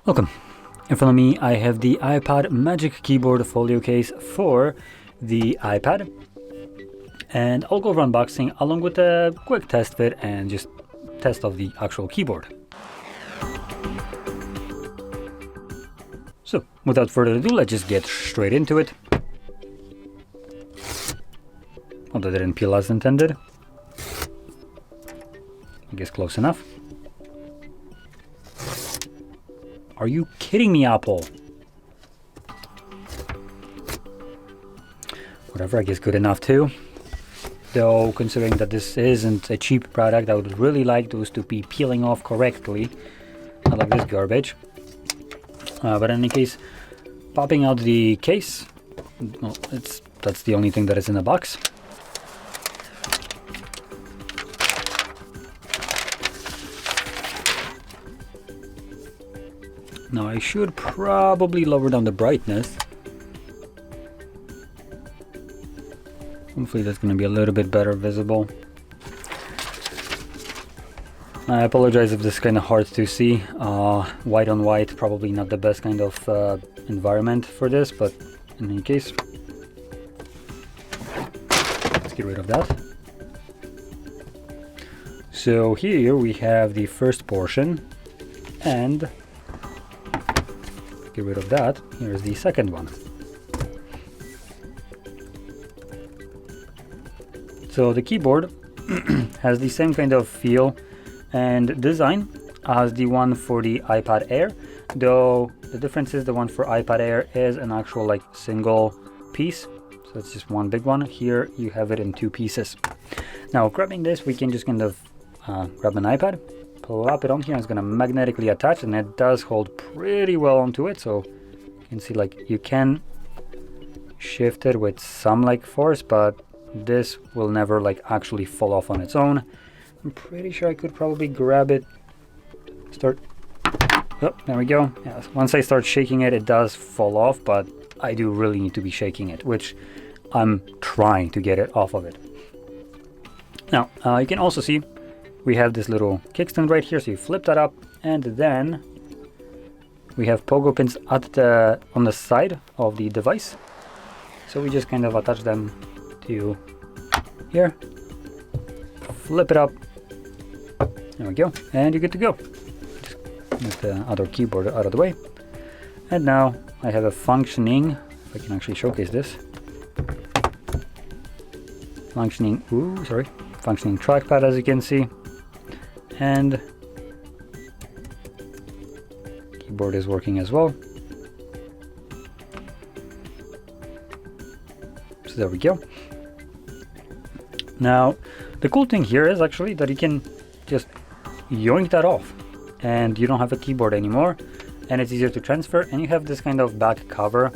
Welcome. In front of me I have the iPad Magic Keyboard Folio case for the iPad, and I'll go over unboxing along with a quick test fit and just test of the actual keyboard. So without further ado, let's just get straight into it. Oh, that didn't peel as intended. I guess close enough. Are you kidding me, Apple? Whatever, I guess good enough too. Though, considering that this isn't a cheap product, I would really like those to be peeling off correctly. Not like this garbage. But in any case, popping out the case, well, that's the only thing that is in the box. Now I should probably lower down the brightness. Hopefully that's going to be a little bit better visible. I apologize if this is kind of hard to see. White on white, probably not the best kind of environment for this, but in any case, let's get rid of that. So here we have the first portion, and get rid of that. Here's the second one. So the keyboard has the same kind of feel and design as the one for the iPad Air, though the difference is the one for iPad Air is an actual like single piece, so it's just one big one. Here you have it in two pieces. Now grabbing this, we can just kind of grab an iPad, plop it on here, and it's going to magnetically attach, and it does hold pretty well onto it. So you can see like you can shift it with some like force, but this will never like actually fall off on its own. I'm pretty sure I could probably grab it, start, oh, there we go. Yes, once I start shaking it, it does fall off, but I do really need to be shaking it, which I'm trying to get it off of it. Now you can also see we have this little kickstand right here, so you flip that up, and then we have pogo pins on the side of the device. So we just kind of attach them to here, flip it up, there we go, and you're good to go. Just move the other keyboard out of the way, and now I have a functioning, if I can actually showcase this, functioning trackpad, as you can see. And keyboard is working as well. So there we go. Now the cool thing here is actually that you can just yoink that off and you don't have a keyboard anymore, and it's easier to transfer, and you have this kind of back cover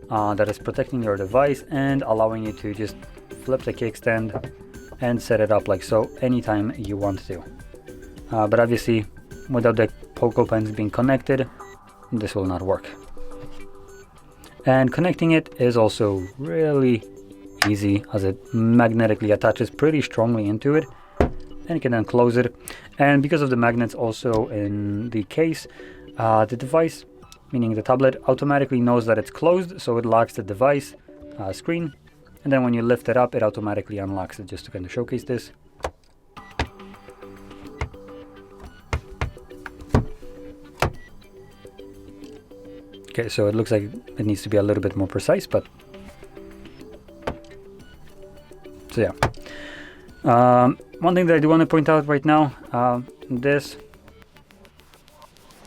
that is protecting your device and allowing you to just flip the kickstand and set it up like so anytime you want to. But obviously, without the pogo pins being connected, this will not work. And connecting it is also really easy, as it magnetically attaches pretty strongly into it, and you can then close it. And because of the magnets also in the case, the device, meaning the tablet, automatically knows that it's closed, so it locks the device screen, and then when you lift it up, it automatically unlocks it. Just to kind of showcase this. Okay, so it looks like it needs to be a little bit more precise, but so yeah. One thing that I do want to point out right now, this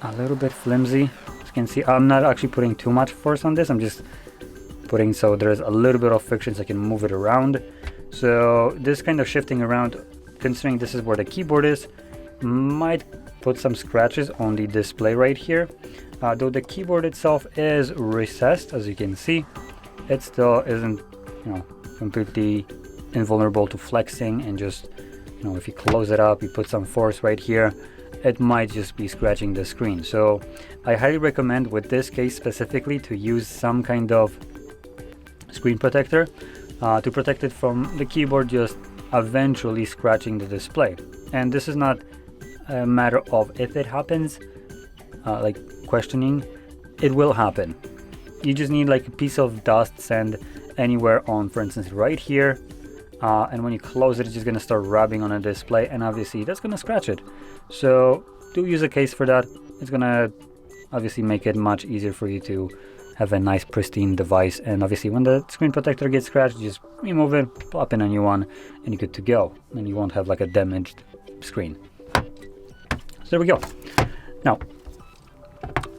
a little bit flimsy. As you can see, I'm not actually putting too much force on this. I'm just putting so there's a little bit of friction so I can move it around. So this kind of shifting around, considering this is where the keyboard is, might put some scratches on the display right here. Though the keyboard itself is recessed, as you can see, it still isn't, completely invulnerable to flexing, and just, if you close it up, you put some force right here, it might just be scratching the screen. So I highly recommend with this case specifically to use some kind of screen protector to protect it from the keyboard just eventually scratching the display. And this is not a matter of if it happens, like questioning, it will happen. You just need like a piece of dust sand anywhere on, for instance, right here, and when you close it, it's just going to start rubbing on a display, and obviously that's going to scratch it. So do use a case for that. It's going to obviously make it much easier for you to have a nice pristine device. And obviously when the screen protector gets scratched, just remove it, plop in a new one, and you're good to go, and you won't have like a damaged screen. So there we go. Now,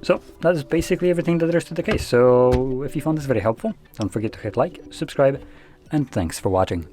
so that is basically everything that there is to the case. So if you found this very helpful, don't forget to hit like, subscribe, and thanks for watching.